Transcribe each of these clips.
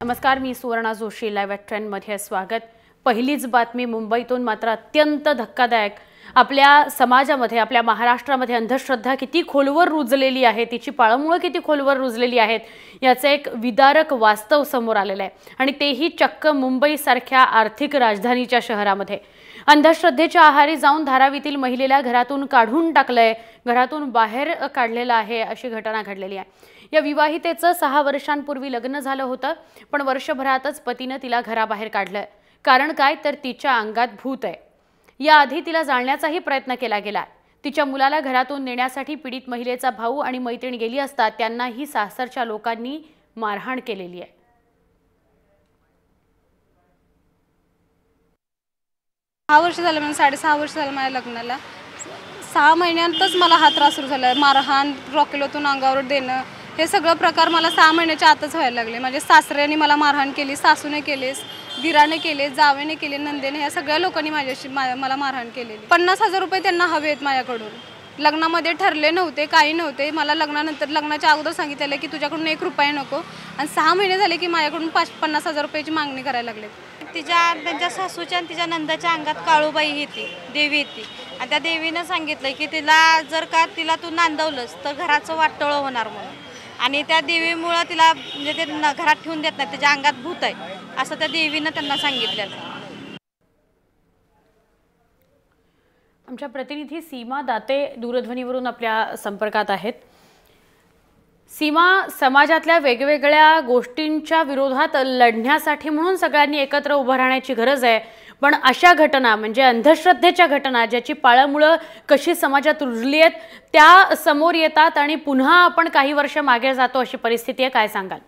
नमस्कार, मी Suvarna Joshi. Live at 10 मध्ये स्वागत. पहिलीच बातमी मुंबईतून, मात्र अत्यंत धक्कादायक. आपल्या समाजामध्ये, आपल्या महाराष्ट्रामध्ये अंधश्रद्धा किती खोलवर रुजलेली आहे, तिची पाळंमुळं किती खोलवर रुजलेली आहेत, याचं एक विदारक वास्तव समोर आलेलं आहे. आणि तेही चक्क मुंबईसारख्या आर्थिक राजधानीच्या शहरामध्ये. अंधश्रद्धेच्या आहारी जाऊन धारावीतील महिलेला घरातून काढून टाकलंय, घरातून बाहेर काढलेलं आहे, अशी घटना घडलेली आहे. या विवाहितेचं 6 वर्षांपूर्वी लग्न झालं होतं, पण वर्षभरातच पतीनं तिला घराबाहेर काढलंय. कारण काय, तर तिच्या अंगात भूत आहे. याआधी तिला जाळण्याचाही प्रयत्न केला गेला. तिच्या मुलाला घरातून नेण्यासाठी पीडित महिलेचा भाऊ आणि मैत्रीण गेली असता त्यांनाही सासरच्या लोकांनी मारहाण केलेली आहे. सहा वर्ष झालं, म्हणजे 6.5 वर्ष झालं माझ्या लग्नाला. 6 महिन्यांतच मला हा त्रास सुरू झाला. मारहाण, रॉकेलतून अंगावर देणं, हे सगळं प्रकार मला 6 महिन्याच्या आतच व्हायला लागले. म्हणजे सासऱ्याने मला मारहाण केली, सासूने केलेस, दिराने केले, जावेने केले, नंदेने, ह्या सगळ्या लोकांनी मला मारहाण केलेली. 50,000 रुपये त्यांना हवे आहेत माझ्याकडून. लग्नामध्ये ठरले नव्हते, काही नव्हते. मला लग्नानंतर, लग्नाच्या अगोदर सांगितलेलं की तुझ्याकडून 1 रुपया नको. आणि 6 महिने झाले की माझ्याकडून 50,000 रुपयाची मागणी करायला लागले. त्यांच्या सासूच्या आणि तिच्या नंदाच्या अंगात काळूबाई येते, देवी येते. आणि त्या देवीनं सांगितलं की तिला तू नांदवलंस तर घराचं वाटोळं होणार म्हणून. आणि त्या देवीमुळं तिला म्हणजे ते घरात ठेवून देत नाही, त्याच्या अंगात भूत आहे असं त्या देवीनं त्यांना सांगितलेलं. आमच्या प्रतिनिधी सीमा दाते दूरध्वनीवरून आपल्या संपर्कात आहेत. सीमा, समाजातल्या वेगवेगळ्या गोष्टींच्या विरोधात लढण्यासाठी म्हणून सगळ्यांनी एकत्र उभं राहण्याची गरज आहे. पण अशा घटना, म्हणजे अंधश्रद्धेच्या घटना, ज्याची पाळंमुळं कशी समाजात रुजली आहेत, त्या समोर येतात आणि पुन्हा आपण काही वर्ष मागे जातो, अशी परिस्थिती आहे. काय सांगाल?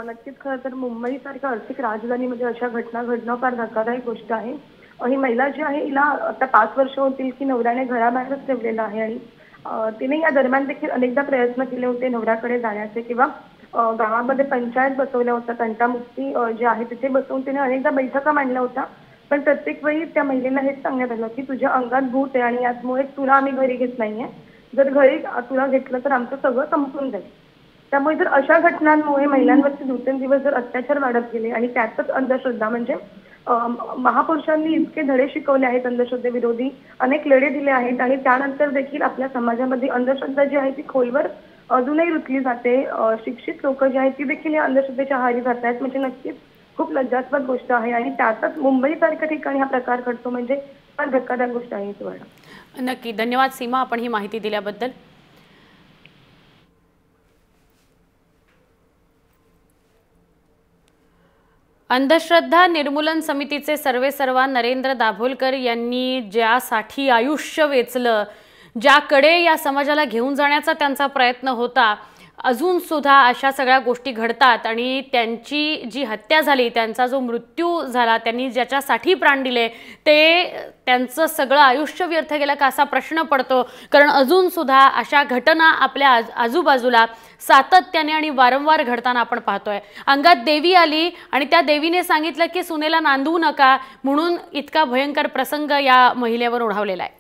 नक्कीच. खरं तर मुंबईसारख्या आर्थिक राजधानीमध्ये अशा घटना घडणं फार धक्कादायक गोष्ट आहे. ही महिला जी आहे, हिला आता 5 वर्ष होतील की नवऱ्याने घराबाहेरच ठेवलेलं आहे. आणि तिने या दरम्यान देखील अनेकदा प्रयत्न केले होते नवऱ्याकडे जाण्याचे, किंवा गावामध्ये पंचायत बसवल्या होत्या, तंटामुक्ती जे आहे तिथे बसवून तिने अनेकदा बैठका मांडल्या होत्या. पण प्रत्येक वेळी त्या महिलेला हेच सांगण्यात आलं की तुझ्या अंगात भूत आहे आणि यामुळे तुला आम्ही घरी घेत नाहीये. जर घरी तुला घेतलं तर आमचं सगळं संपून जाईल. त्यामुळे जर अशा घटनांमुळे महिलांवरती दिवसेंदिवस जर अत्याचार वाढत गेले, आणि त्यातच अंधश्रद्धा, म्हणजे महापुरुषांनी इतके धडे शिकवले आहेत अंधश्रद्धेविरोधी, अनेक लढे दिले आहेत, आणि त्यानंतर देखील आपल्या समाजामध्ये अंधश्रद्धा जी आहे ती खोलवर अजूनही रुतली जाते. शिक्षित लोक जे आहेत ती देखील या अंधश्रद्धेच्या आहारी जात आहेत. म्हणजे नक्कीच खूप लज्जास्पद गोष्ट आहे. आणि त्यातच मुंबईसारख्या ठिकाणी हा प्रकार घडतो, म्हणजे फार धक्कादायक गोष्ट आहे. सुवर्णा, नक्की धन्यवाद सीमा, आपण ही माहिती दिल्याबद्दल. अंधश्रद्धा निर्मूलन समितीचे सर्वेसर्वा नरेंद्र दाभोलकर यांनी ज्यासाठी आयुष्य वेचलं, ज्याकडे या समाजाला घेऊन जाण्याचा त्यांचा प्रयत्न होता, अजून सुद्धा अशा सगळ्या गोष्टी घडतात. आणि त्यांची जी हत्या झाली, त्यांचा जो मृत्यू झाला, त्यांनी ज्याच्यासाठी प्राण दिले, ते त्यांचं सगळं आयुष्य व्यर्थ गेलं का असा प्रश्न पडतो. कारण अजून सुद्धा अशा घटना आपल्या आजूबाजूला सातत्याने आणि वारंवार घडताना आपण पाहतोय. अंगात देवी आली आणि त्या देवीने सांगितलं की सुनेला नांदवू नका, म्हणून इतका भयंकर प्रसंग या महिलेवर ओढावलेला आहे.